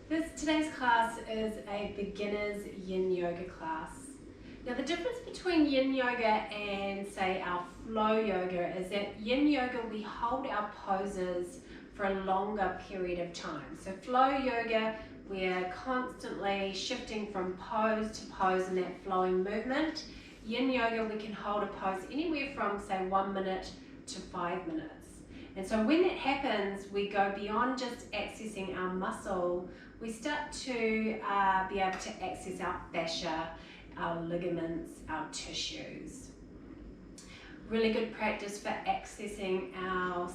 Today's class is a Beginners Yin Yoga Class. Now the difference between Yin Yoga and say our Flow Yoga is that Yin Yoga we hold our poses for a longer period of time. So Flow Yoga we're constantly shifting from pose to pose in that flowing movement. Yin Yoga we can hold a pose anywhere from say 1 minute to 5 minutes. And so when that happens, we go beyond just accessing our muscle, we start to be able to access our fascia, our ligaments, our tissues. Really good practice for accessing our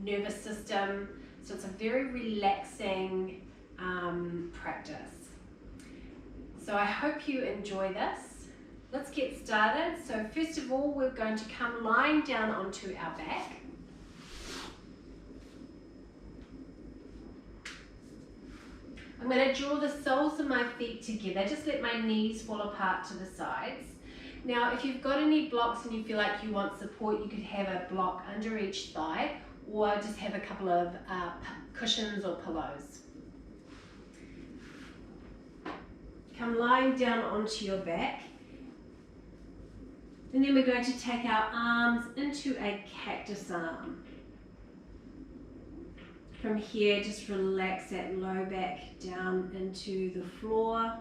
nervous system. So it's a very relaxing practice. So I hope you enjoy this. Let's get started. So first of all, we're going to come lying down onto our back. I'm going to draw the soles of my feet together, just let my knees fall apart to the sides. Now if you've got any blocks and you feel like you want support, you could have a block under each thigh or just have a couple of cushions or pillows. Come lying down onto your back, and then we're going to take our arms into a cactus arm. From here, just relax that low back down into the floor.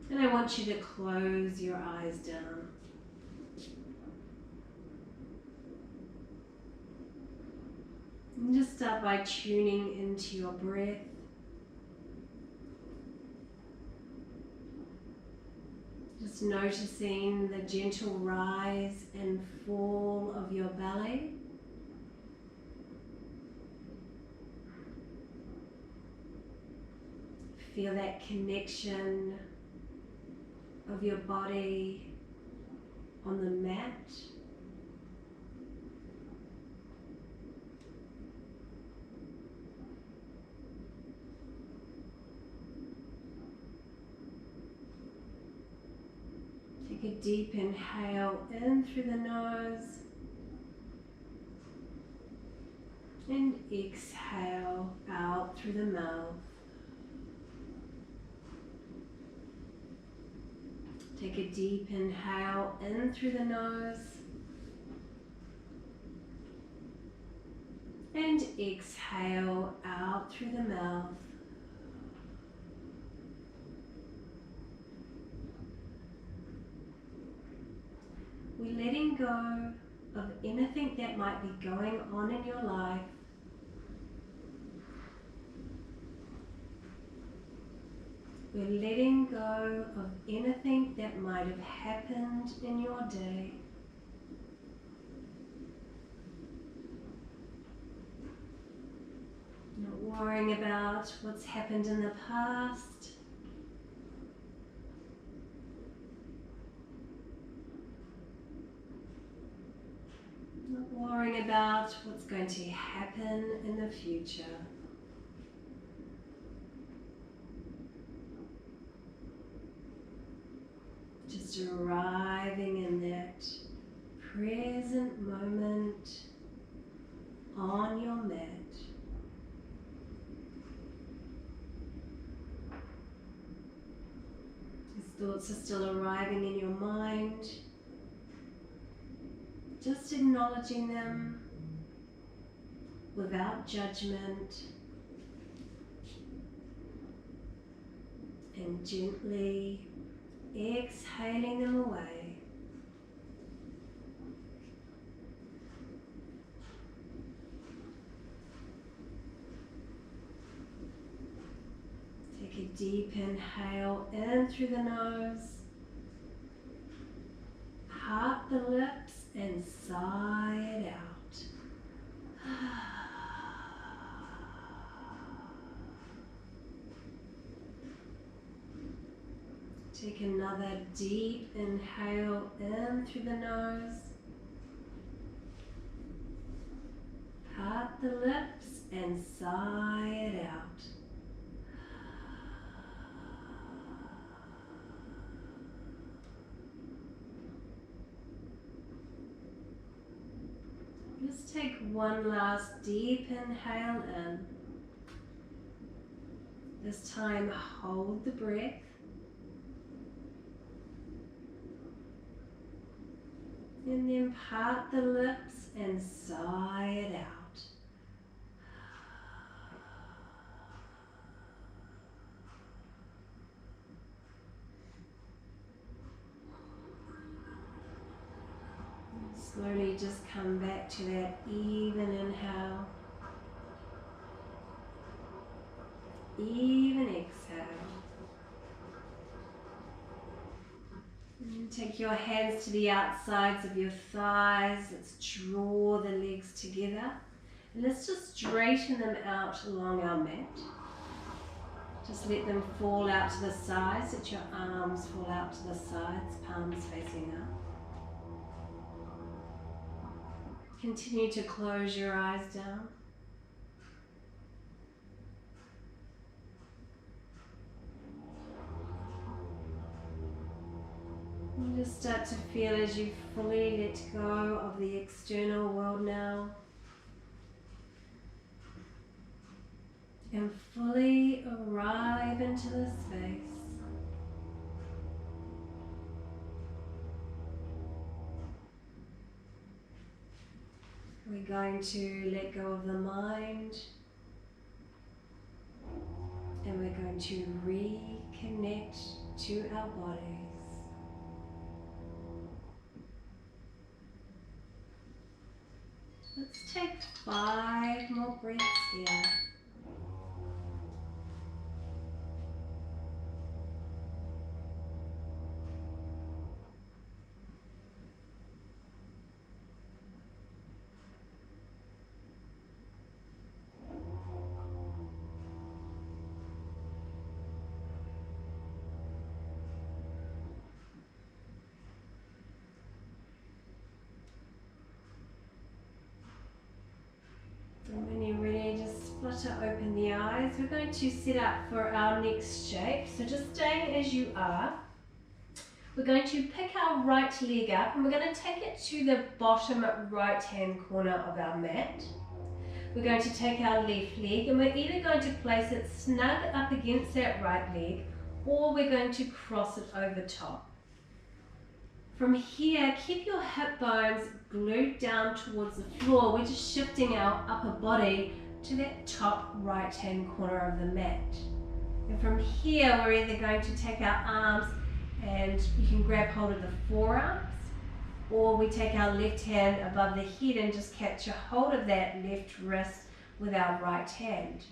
And I want you to close your eyes down. And just start by tuning into your breath. Just noticing the gentle rise and fall of your belly. Feel that connection of your body on the mat. Take a deep inhale in through the nose and exhale out through the mouth. Take a deep inhale in through the nose and exhale out through the mouth. We're letting go of anything that might be going on in your life. We're letting go of anything that might have happened in your day. Not worrying about what's happened in the past. Not worrying about what's going to happen in the future. Just arriving in that present moment on your mat. These thoughts are still arriving in your mind. Just acknowledging them without judgment and gently exhaling them away. Take a deep inhale in through the nose. Part the lips and sigh it out. Take another deep inhale in through the nose. Part the lips and sigh it out. Just take one last deep inhale in. This time, hold the breath. And then part the lips and sigh it out. Slowly just come back to that even inhale, even exhale. And take your hands to the outsides of your thighs. Let's draw the legs together. And let's just straighten them out along our mat. Just let them fall out to the sides. Let your arms fall out to the sides, palms facing up. Continue to close your eyes down. And just start to feel as you fully let go of the external world now. And fully arrive into the space. We're going to let go of the mind. And we're going to reconnect to our bodies. Let's take 5 more breaths here. And when you're ready, just flutter open the eyes. We're going to set up for our next shape. So just staying as you are. We're going to pick our right leg up and we're going to take it to the bottom right hand corner of our mat. We're going to take our left leg and we're either going to place it snug up against that right leg or we're going to cross it over top. From here, keep your hip bones glued down towards the floor. We're just shifting our upper body to that top right hand corner of the mat. And from here, we're either going to take our arms and you can grab hold of the forearms, or we take our left hand above the head and just catch a hold of that left wrist with our right hand.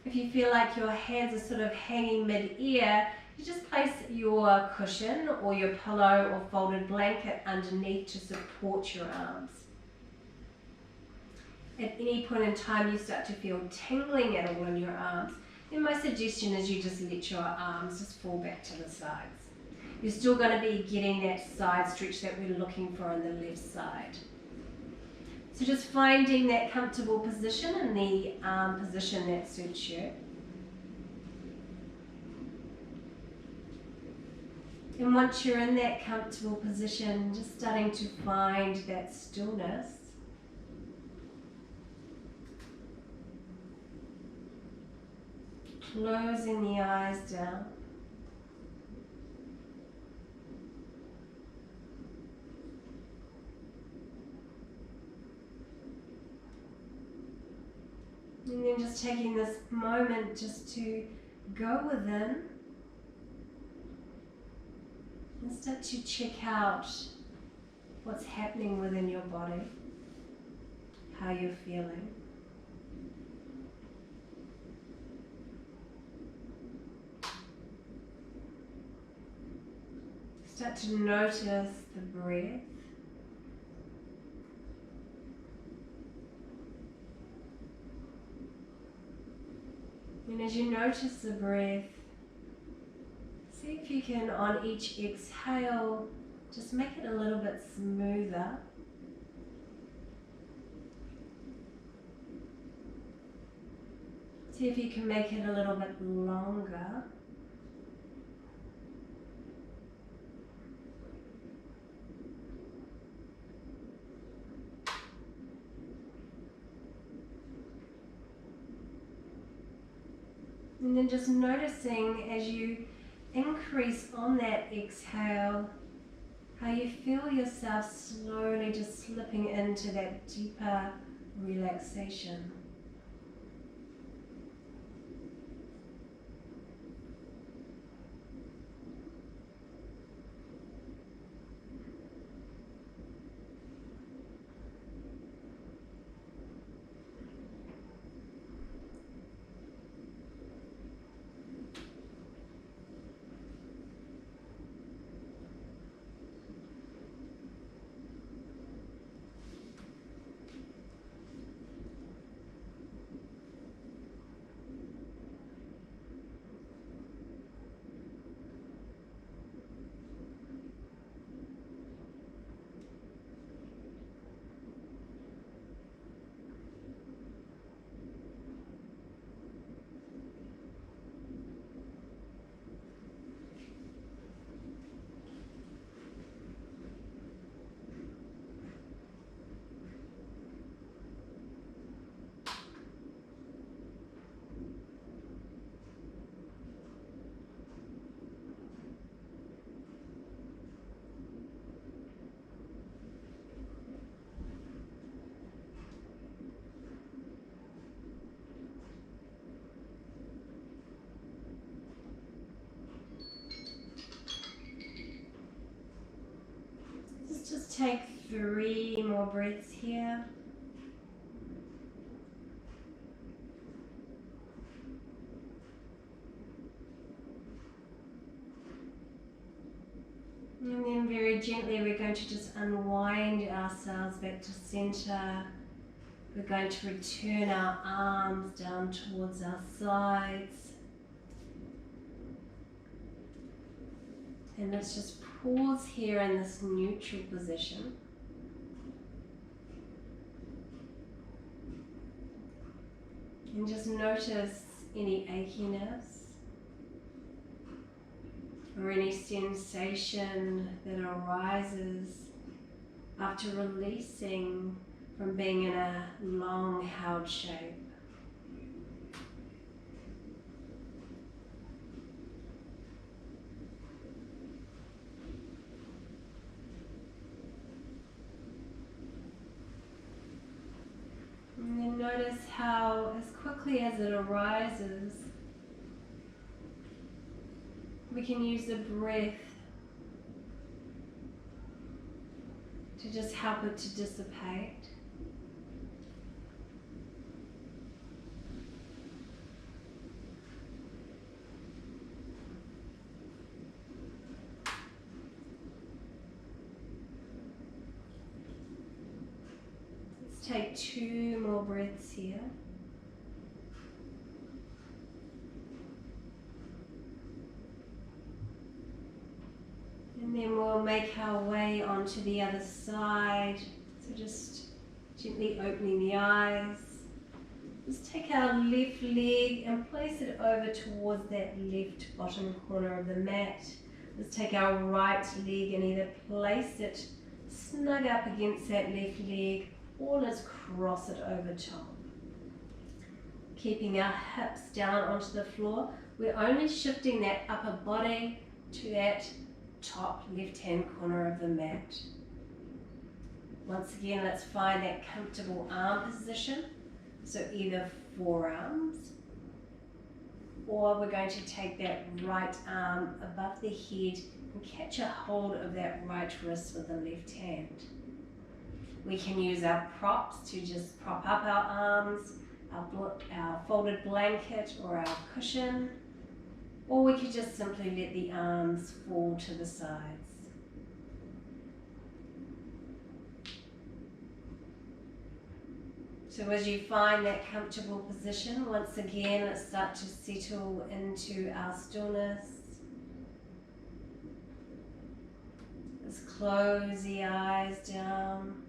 If you feel like your hands are sort of hanging mid-ear, you just place your cushion or your pillow or folded blanket underneath to support your arms. At any point in time you start to feel tingling at all in your arms, then my suggestion is you just let your arms just fall back to the sides. You're still going to be getting that side stretch that we're looking for on the left side. So just finding that comfortable position and the arm position that suits you. And once you're in that comfortable position, just starting to find that stillness. Closing the eyes down. And then just taking this moment just to go within and start to check out what's happening within your body, how you're feeling. Start to notice the breath. And as you notice the breath, see if you can, on each exhale, just make it a little bit smoother. See if you can make it a little bit longer. And then just noticing as you increase on that exhale, how you feel yourself slowly just slipping into that deeper relaxation. Just take 3 more breaths here. And then very gently we're going to just unwind ourselves back to center. We're going to return our arms down towards our sides. And let's just pause here in this neutral position. And just notice any achiness or any sensation that arises after releasing from being in a long held shape. And then notice how, as quickly as it arises, we can use the breath to just help it to dissipate. Let's take 2 more breaths here. And then we'll make our way onto the other side. So just gently opening the eyes. Just take our left leg and place it over towards that left bottom corner of the mat. Let's take our right leg and either place it snug up against that left leg or let's cross it over top. Keeping our hips down onto the floor, we're only shifting that upper body to that top left-hand corner of the mat. Once again, let's find that comfortable arm position. So either forearms, or we're going to take that right arm above the head and catch a hold of that right wrist with the left hand. We can use our props to just prop up our arms, our folded blanket or our cushion, or we could just simply let the arms fall to the sides. So as you find that comfortable position, once again, let's start to settle into our stillness. Let's close the eyes down.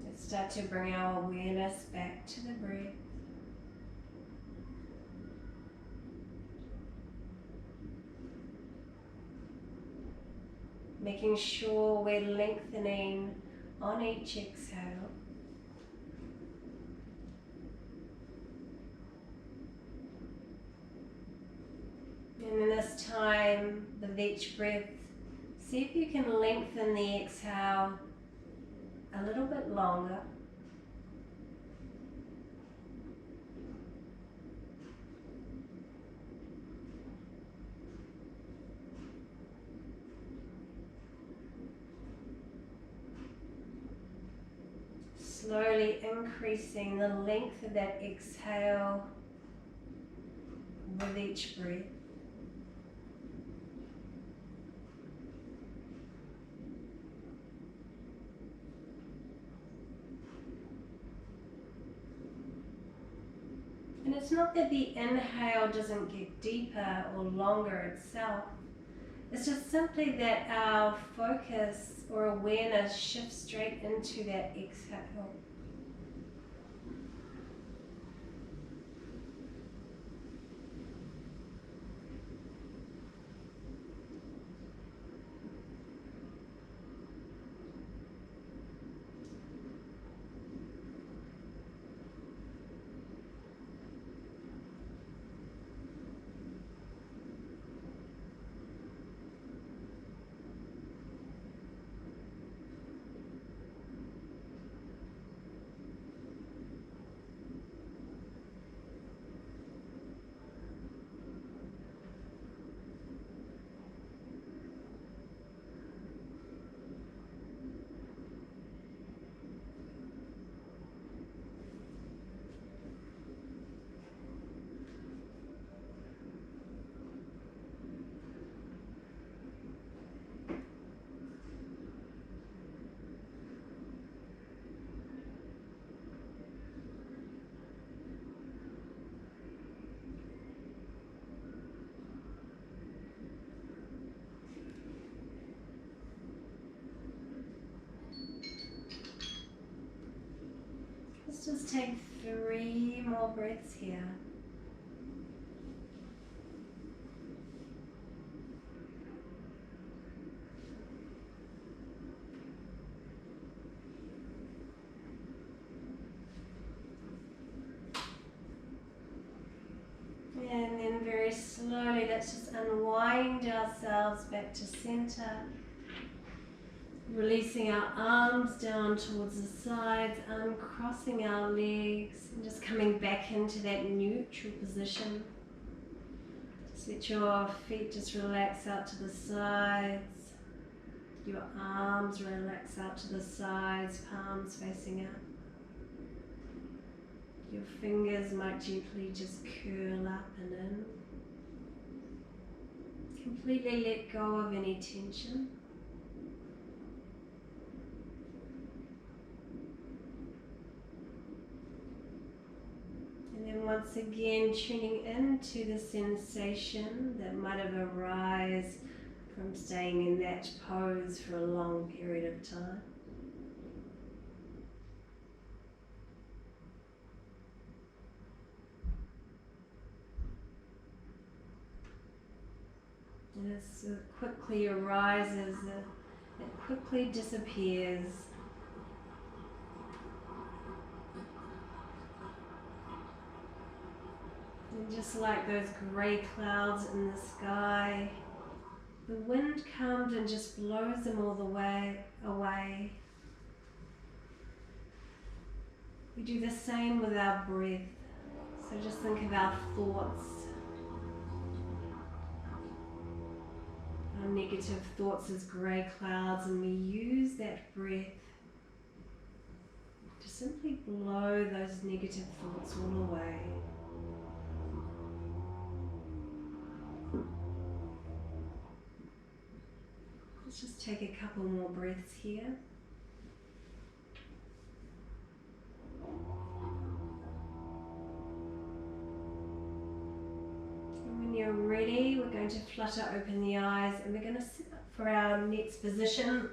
Let's start to bring our awareness back to the breath. making sure we're lengthening on each exhale. And in this time, with each breath, see if you can lengthen the exhale a little bit longer. Slowly increasing the length of that exhale with each breath. And it's not that the inhale doesn't get deeper or longer itself. It's just simply that our focus or awareness shifts straight into that exhale. Let's just take 3 more breaths here. And then very slowly, let's just unwind ourselves back to center. Releasing our arms down towards the sides, uncrossing our legs, and just coming back into that neutral position. Just let your feet just relax out to the sides. Your arms relax out to the sides, palms facing out. Your fingers might gently just curl up and in. Completely let go of any tension. And then once again tuning into the sensation that might have arisen from staying in that pose for a long period of time. And as it quickly arises, it quickly disappears. And just like those grey clouds in the sky, the wind comes and just blows them all the way away. We do the same with our breath. So just think of our thoughts. Our negative thoughts as grey clouds, and we use that breath to simply blow those negative thoughts all away. Let's just take a couple more breaths here. When you're ready, we're going to flutter open the eyes and we're going to sit up for our next position.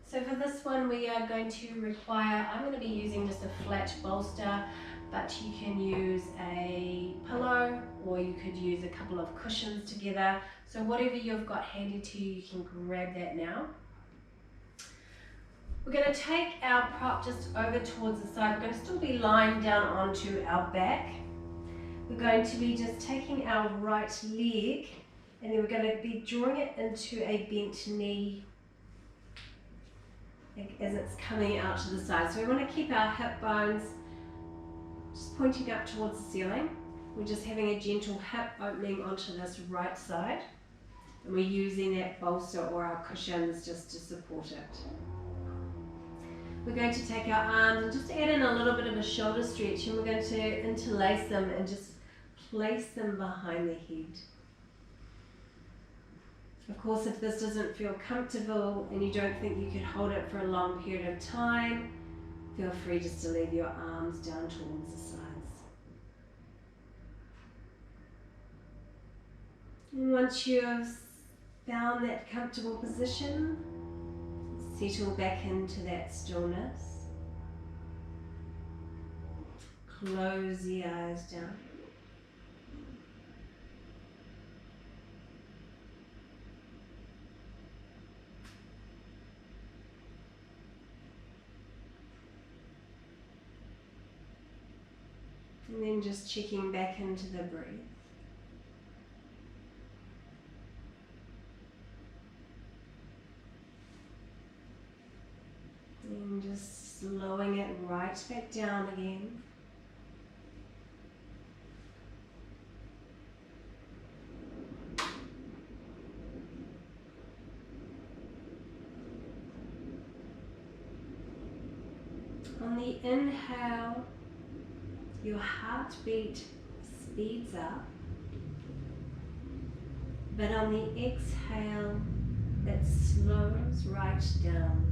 So for this one, we are going to require, I'm going to be using just a flat bolster. but you can use a pillow or you could use a couple of cushions together. So whatever you've got handy to you, you can grab that now. We're going to take our prop just over towards the side. We're going to still be lying down onto our back. We're going to be just taking our right leg and then we're going to be drawing it into a bent knee as it's coming out to the side. So we want to keep our hip bones just pointing up towards the ceiling. We're just having a gentle hip opening onto this right side. And we're using that bolster or our cushions just to support it. We're going to take our arms and just add in a little bit of a shoulder stretch, and we're going to interlace them and just place them behind the head. Of course, if this doesn't feel comfortable and you don't think you could hold it for a long period of time, feel free just to leave your arms down towards the sides. And once you've found that comfortable position, settle back into that stillness. Close the eyes down. And then just checking back into the breath. And just slowing it right back down again. On the inhale, your heartbeat speeds up, but on the exhale, it slows right down.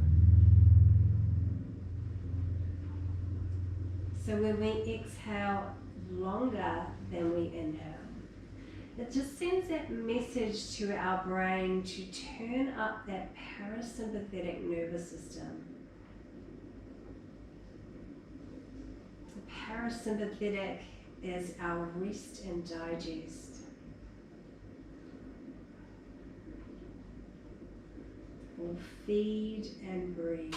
So when we exhale longer than we inhale, it just sends that message to our brain to turn up that parasympathetic nervous system. The parasympathetic is our rest and digest. Or feed and breed.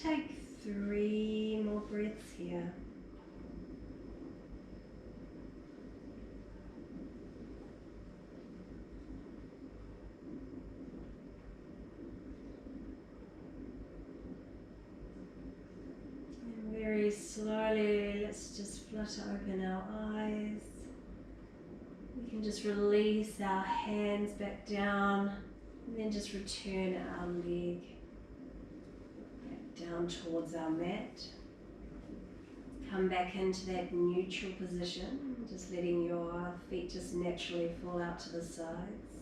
Take 3 more breaths here. And very slowly, let's just flutter open our eyes. We can just release our hands back down and then just return our leg down towards our mat. Come back into that neutral position, just letting your feet just naturally fall out to the sides,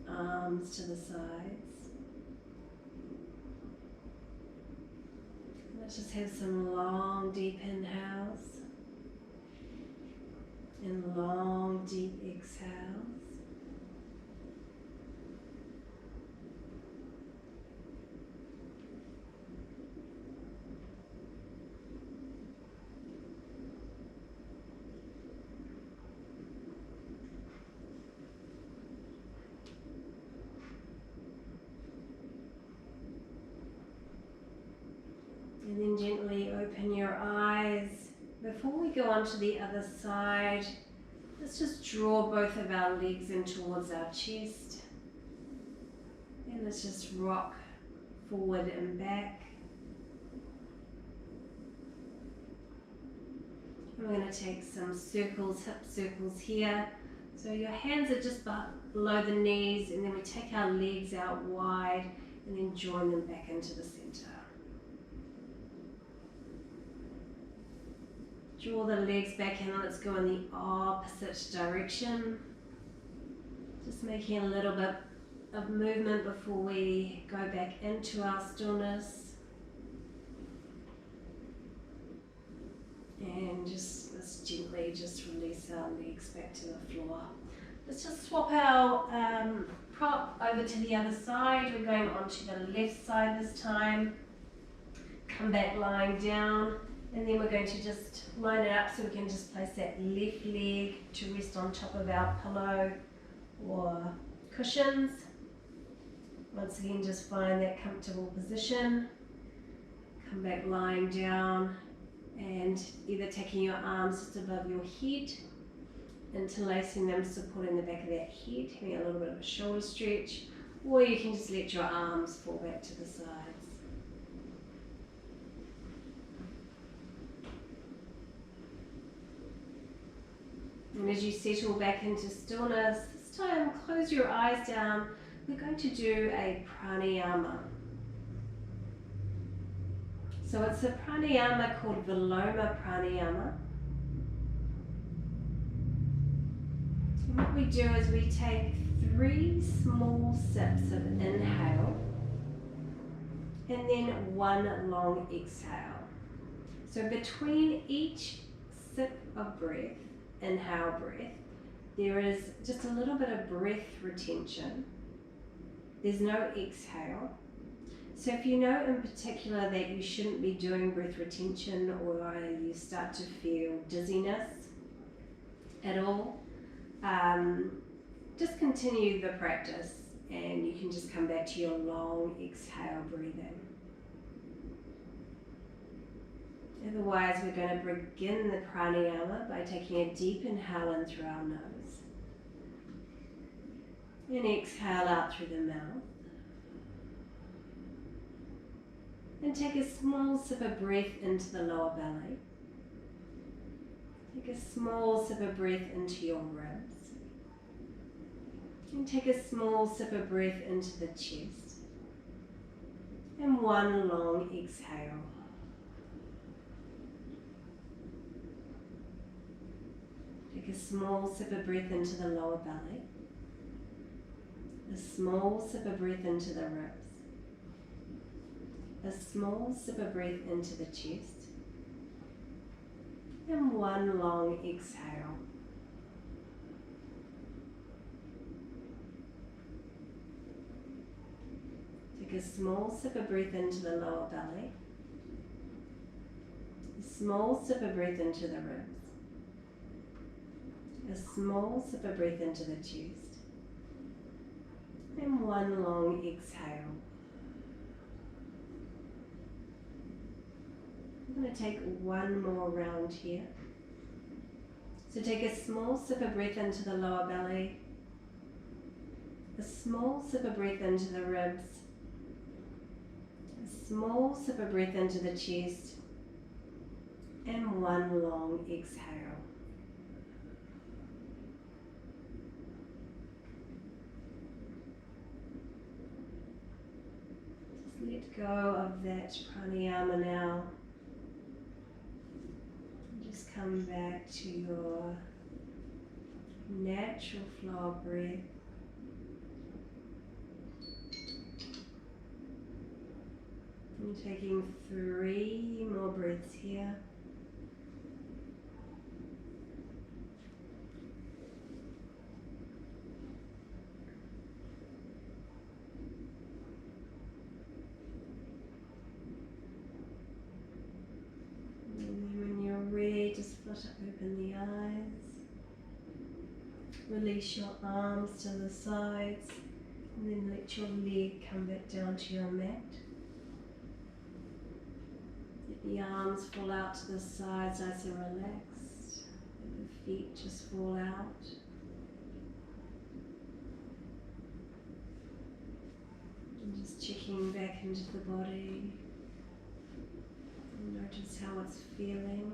arms to the sides. Let's just have some long, deep inhales and long, deep exhales. And then gently open your eyes. Before we go on to the other side, let's just draw both of our legs in towards our chest. And let's just rock forward and back. And we're going to take some circles, hip circles here. So your hands are just below the knees, and then we take our legs out wide and then join them back into the center. Draw the legs back in, let's go in the opposite direction. Just making a little bit of movement before we go back into our stillness. And let's gently just release our legs back to the floor. Let's just swap our prop over to the other side. We're going on to the left side this time. Come back lying down, and then we're going to just line it up so we can just place that left leg to rest on top of our pillow or cushions. Once again, just find that comfortable position. Come back lying down and either taking your arms just above your head, interlacing them, supporting the back of that head, having a little bit of a shoulder stretch, or you can just let your arms fall back to the sides. And as you settle back into stillness, this time close your eyes down. We're going to do a pranayama. So it's a pranayama called Viloma pranayama. And what we do is we take 3 small sips of inhale and then 1 long exhale. So between each sip of breath, inhale breath, there is just a little bit of breath retention. There's no exhale. So if you know in particular that you shouldn't be doing breath retention, or you start to feel dizziness at all, just continue the practice and you can just come back to your long exhale breathing. Otherwise, we're going to begin the pranayama by taking a deep inhale in through our nose and exhale out through the mouth. And take a small sip of breath into the lower belly. Take a small sip of breath into your ribs. And take a small sip of breath into the chest. And 1 long exhale. Take a small sip of breath into the lower belly. A small sip of breath into the ribs. A small sip of breath into the chest. And 1 long exhale. Take a small sip of breath into the lower belly. A small sip of breath into the ribs. A small sip of breath into the chest. And 1 long exhale. I'm going to take 1 more round here. So take a small sip of breath into the lower belly, a small sip of breath into the ribs, a small sip of breath into the chest, and 1 long exhale. Just let go of that pranayama now. Just come back to your natural flow of breath. And taking 3 more breaths here. Just flutter open the eyes. Release your arms to the sides, and then let your leg come back down to your mat. Let the arms fall out to the sides, nice and relaxed. Let the feet just fall out. And just checking back into the body. And notice how it's feeling.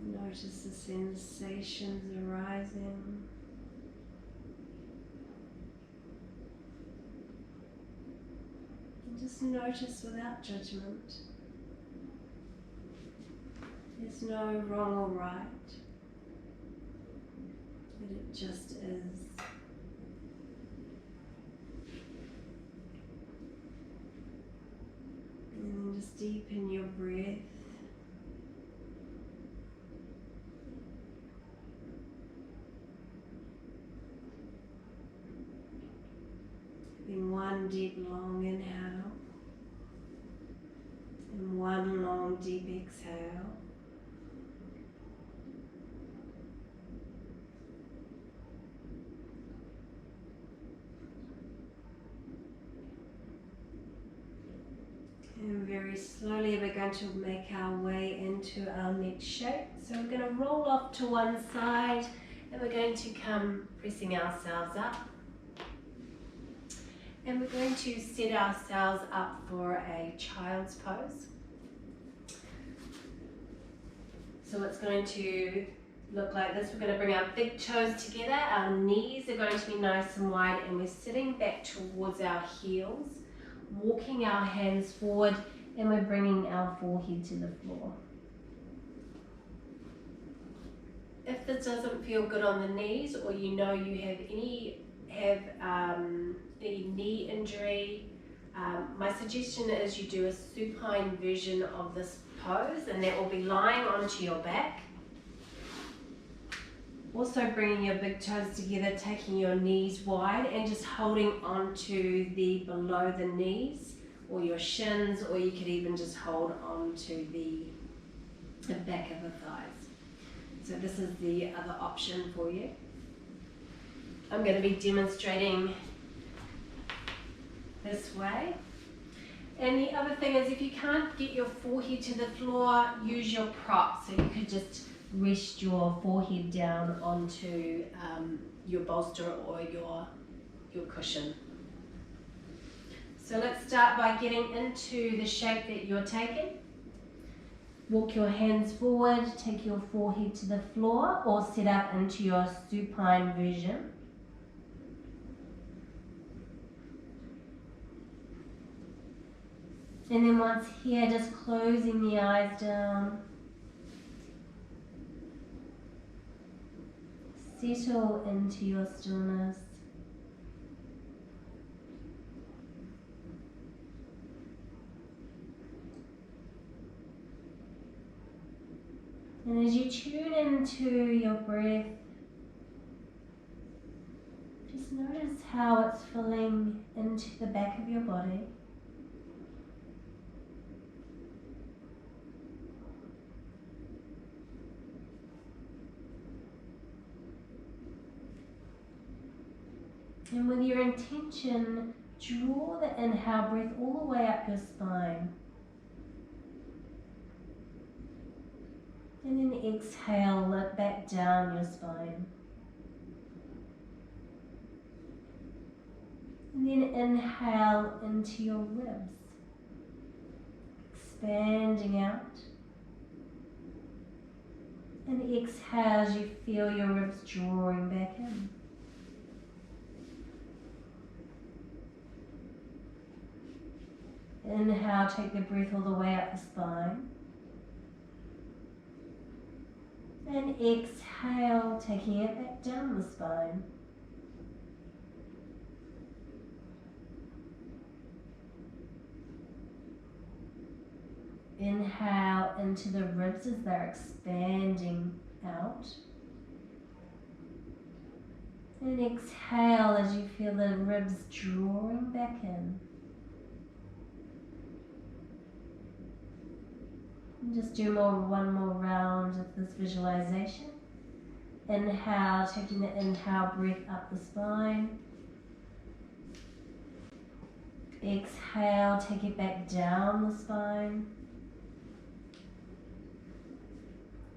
Notice the sensations arising. And just notice without judgment. There's no wrong or right, but it just is. And then just deepen your breath. Having one deep long inhale and one long deep exhale. And very slowly we're going to make our way into our next shape. So we're going to roll off to one side and we're going to come pressing ourselves up. And we're going to set ourselves up for a child's pose. So it's going to look like this. We're going to bring our big toes together. Our knees are going to be nice and wide and we're sitting back towards our heels, walking our hands forward, and we're bringing our forehead to the floor. If this doesn't feel good on the knees, or you know you have any knee injury, my suggestion is you do a supine version of this pose, and that will be lying onto your back. Also bringing your big toes together, taking your knees wide and just holding onto the below the knees or your shins, or you could even just hold onto the back of the thighs. So this is the other option for you. I'm going to be demonstrating this way. And the other thing is, if you can't get your forehead to the floor, use your prop. So you could just rest your forehead down onto your bolster or your cushion. So let's start by getting into the shape that you're taking. Walk your hands forward, take your forehead to the floor, or sit up into your supine version. And then once here, just closing the eyes down. Settle into your stillness. And as you tune into your breath, just notice how it's filling into the back of your body. And with your intention, draw the inhale breath all the way up your spine. And then exhale, let back down your spine. And then inhale into your ribs, expanding out. And exhale as you feel your ribs drawing back in. Inhale, take the breath all the way up the spine. And exhale, taking it back down the spine. Inhale into the ribs as they're expanding out. And exhale as you feel the ribs drawing back in. And just do one more round of this visualization. Inhale, taking the inhale breath up the spine. exhale, take it back down the spine.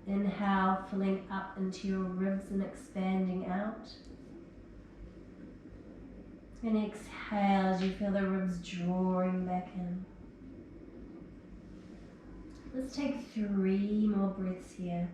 Inhale, filling up into your ribs and expanding out. And exhale as you feel the ribs drawing back in. Let's take 3 more breaths here.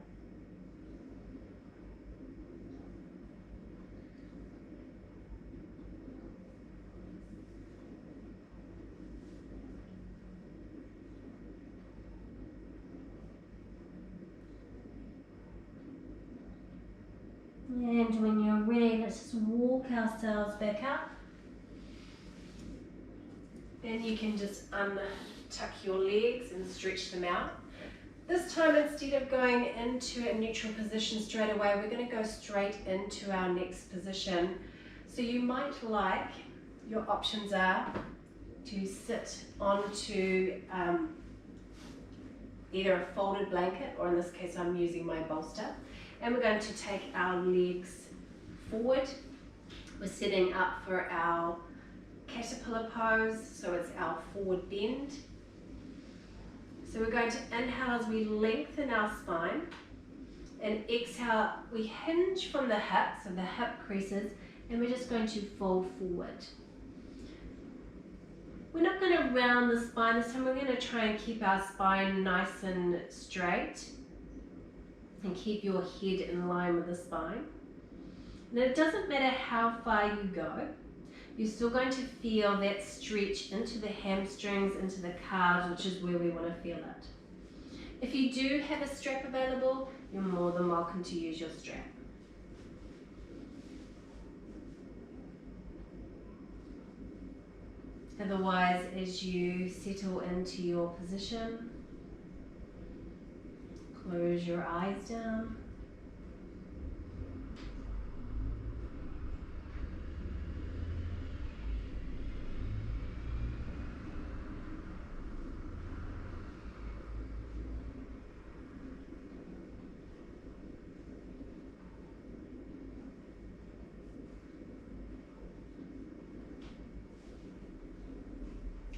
And when you're ready, let's just walk ourselves back up. And you can just untuck your legs and stretch them out. This time, instead of going into a neutral position straight away, we're going to go straight into our next position. So you might like, your options are to sit onto either a folded blanket, or in this case I'm using my bolster. And we're going to take our legs forward. We're setting up for our caterpillar pose, so it's our forward bend. So we're going to inhale as we lengthen our spine, and exhale, we hinge from the hips, so the hip creases, and we're just going to fold forward. We're not going to round the spine this time, we're going to try and keep our spine nice and straight, and keep your head in line with the spine. And it doesn't matter how far you go, you're still going to feel that stretch into the hamstrings, into the calves, which is where we want to feel it. If you do have a strap available, you're more than welcome to use your strap. Otherwise, as you settle into your position, close your eyes down.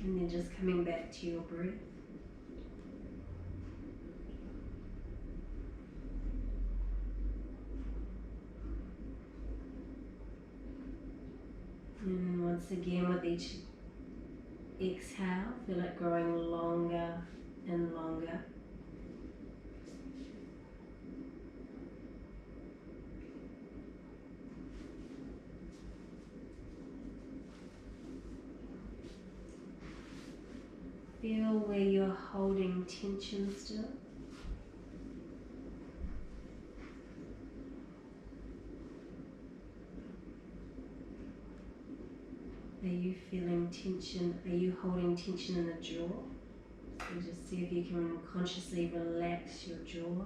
And then just coming back to your breath. And once again, with each exhale, feel it growing longer and longer. Feel where you're holding tension still. Are you feeling tension? Are you holding tension in the jaw? So just see if you can consciously relax your jaw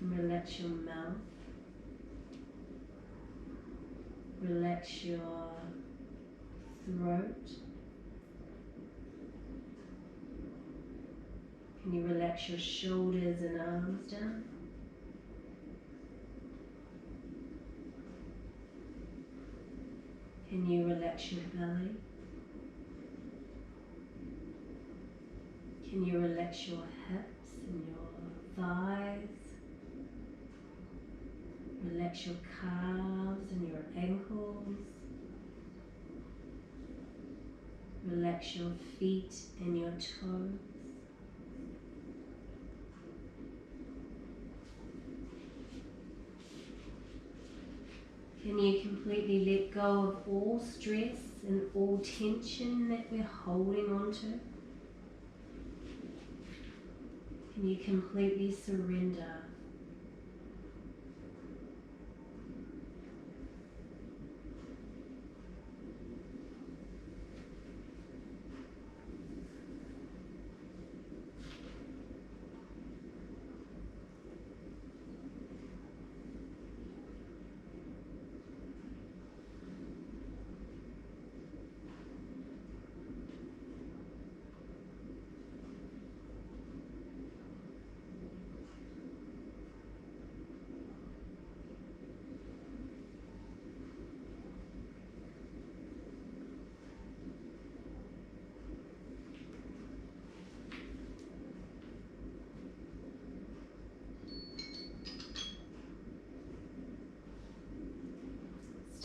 and relax your mouth. Relax your throat. Can you relax your shoulders and arms down? Can you relax your belly? Can you relax your hips and your thighs? Relax your calves and your ankles. Relax your feet and your toes. Can you completely let go of all stress and all tension that we're holding on to? Can you completely surrender?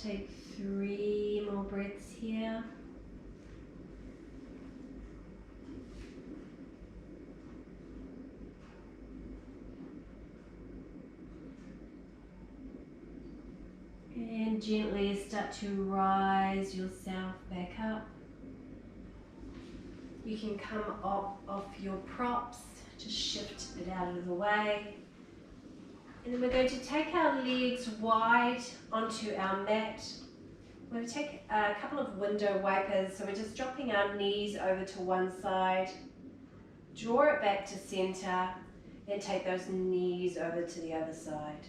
take 3 more breaths here. And gently start to rise yourself back up. You can come up off your props, just shift it out of the way. And then we're going to take our legs wide onto our mat. We're going to take a couple of window wipers, so we're just dropping our knees over to one side, draw it back to center, and take those knees over to the other side.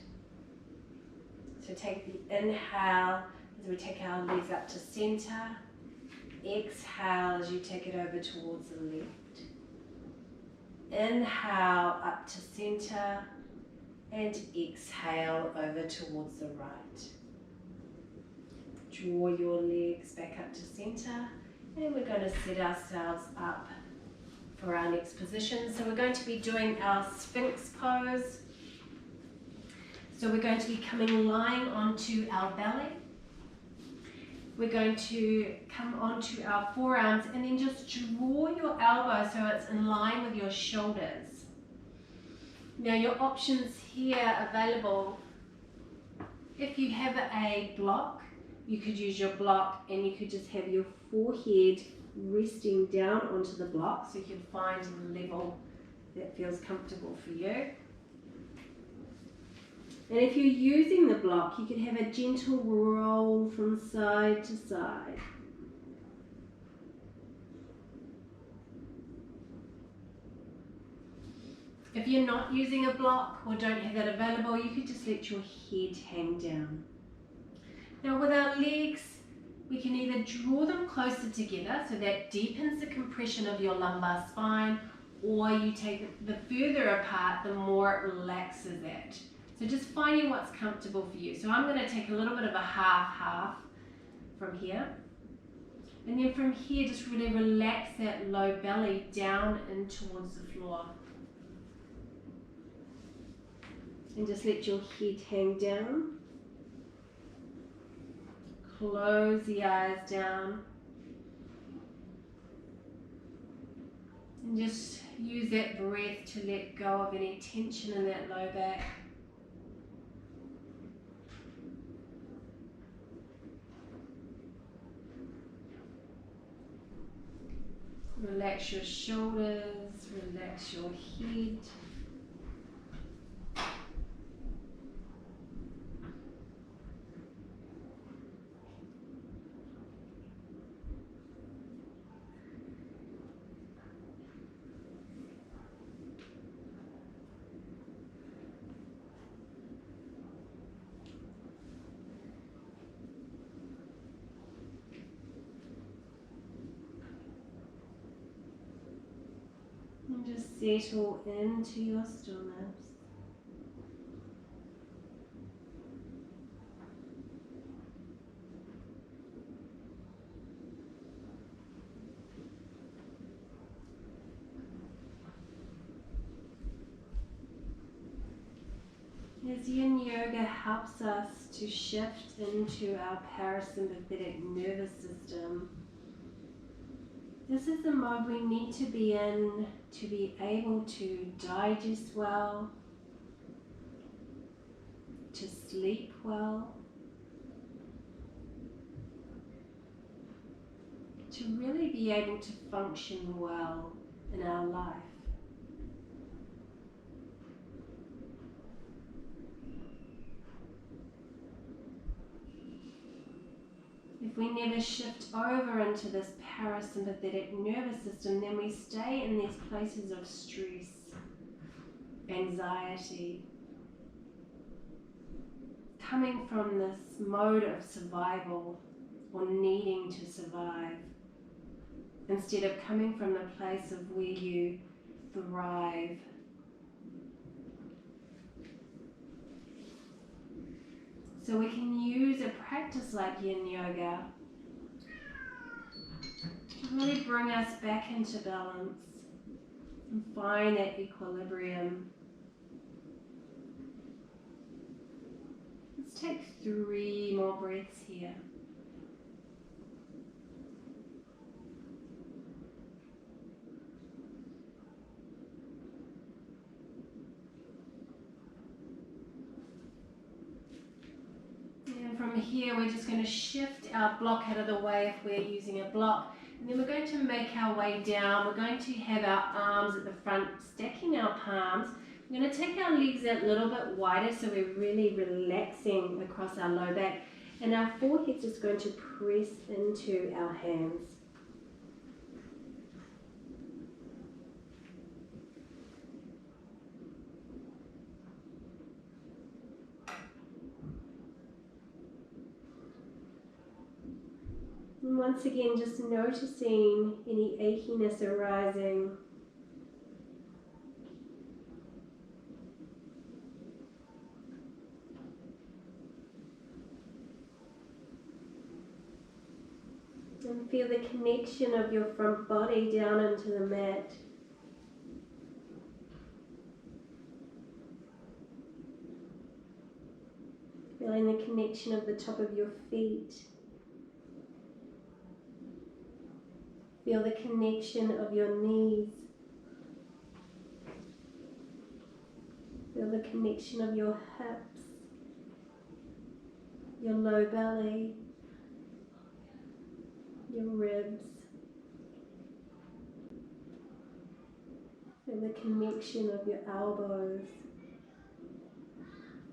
So take the inhale as we take our legs up to center. Exhale as you take it over towards the left. Inhale up to center and exhale over towards the right. Draw your legs back up to center and we're going to set ourselves up for our next position. So we're going to be doing our Sphinx pose. So we're going to be lying onto our belly. We're going to come onto our forearms and then just draw your elbow so it's in line with your shoulders. Now your options here available, if you have a block, you could use your block and you could just have your forehead resting down onto the block so you can find a level that feels comfortable for you. And if you're using the block, you can have a gentle roll from side to side. If you're not using a block or don't have that available, you could just let your head hang down. Now with our legs, we can either draw them closer together, so that deepens the compression of your lumbar spine, or you take it the further apart, the more it relaxes it. So just finding what's comfortable for you. So I'm going to take a little bit of a half from here. And then from here, just really relax that low belly down in towards the floor. And just let your head hang down. Close the eyes down. And just use that breath to let go of any tension in that low back. Relax your shoulders, relax your head. And just settle into your stillness. As Yin Yoga helps us to shift into our parasympathetic nervous system, this is the mode we need to be in to be able to digest well, to sleep well, to really be able to function well in our life. If we never shift over into this parasympathetic nervous system, then we stay in these places of stress, anxiety, coming from this mode of survival or needing to survive, instead of coming from the place of where you thrive. So we can use a practice like Yin Yoga to really bring us back into balance and find that equilibrium. Take 3 more breaths here. And from here we're just going to shift our block out of the way if we're using a block. And then we're going to make our way down. We're going to have our arms at the front, stacking our palms. We're going to take our legs a little bit wider so we're really relaxing across our low back. And our forehead's just going to press into our hands. And once again, just noticing any achiness arising. And feel the connection of your front body down into the mat. Feeling the connection of the top of your feet. Feel the connection of your knees. Feel the connection of your hips, your low belly, your ribs. Feel the connection of your elbows.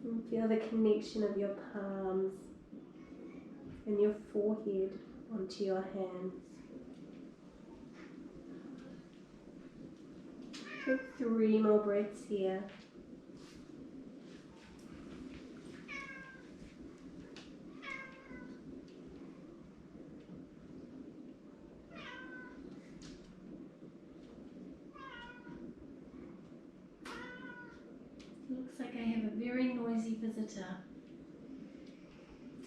And feel the connection of your palms and your forehead onto your hands. Take 3 more breaths here. Looks like I have a very noisy visitor.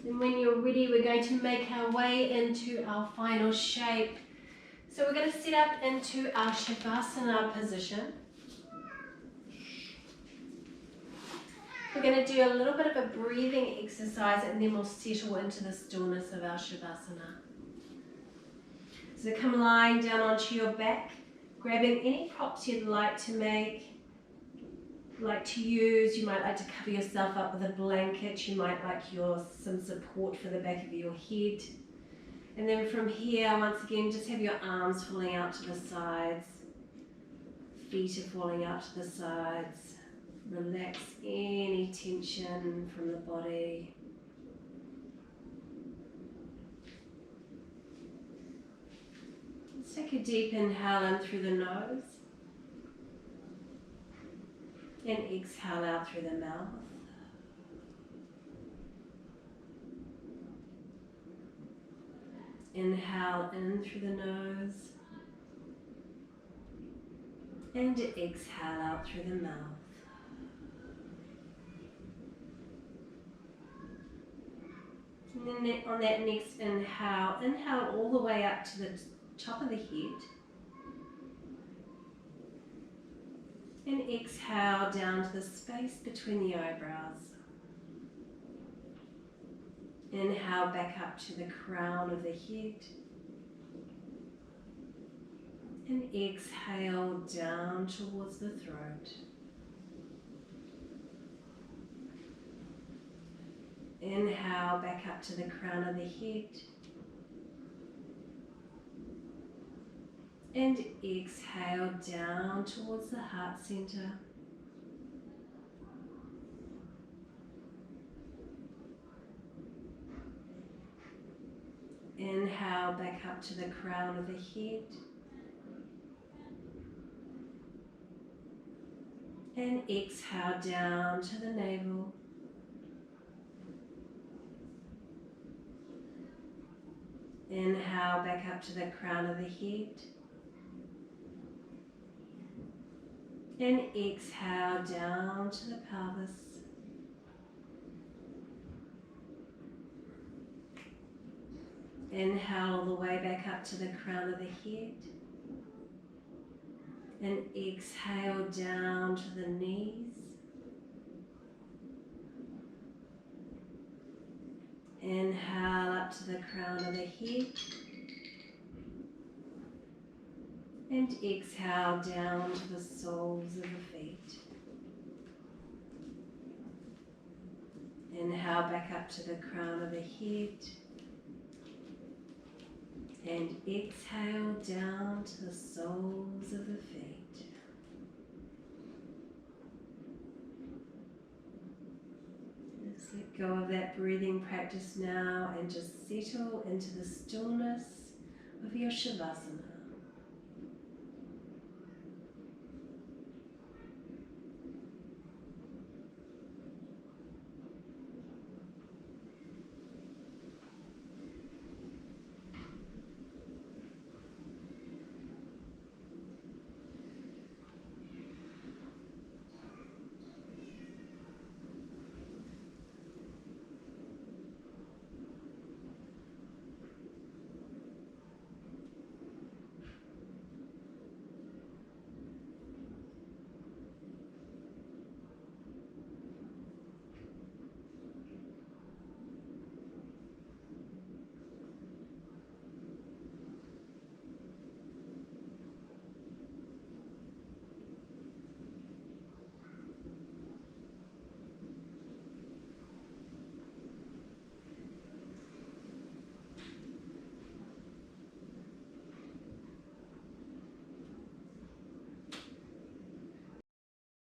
And when you're ready, we're going to make our way into our final shape. So we're going to sit up into our Shavasana position. We're going to do a little bit of a breathing exercise and then we'll settle into the stillness of our Shavasana. So come lying down onto your back, grabbing any props you'd like to use. You might like to cover yourself up with a blanket. You might like some support for the back of your head. And then from here, once again, just have your arms falling out to the sides. Feet are falling out to the sides. Relax any tension from the body. Let's take a deep inhale in through the nose. And exhale out through the mouth. Inhale in through the nose. And exhale out through the mouth. And then on that next inhale, inhale all the way up to the top of the head. And exhale down to the space between the eyebrows. Inhale back up to the crown of the head. And exhale down towards the throat. Inhale back up to the crown of the head. And exhale down towards the heart center. Inhale back up to the crown of the head. And exhale down to the navel. Inhale back up to the crown of the head. And exhale down to the pelvis. Inhale all the way back up to the crown of the head. And exhale down to the knees. Inhale up to the crown of the head. And exhale down to the soles of the feet. Inhale back up to the crown of the head. And exhale down to the soles of the feet. Just let go of that breathing practice now and just settle into the stillness of your Shavasana.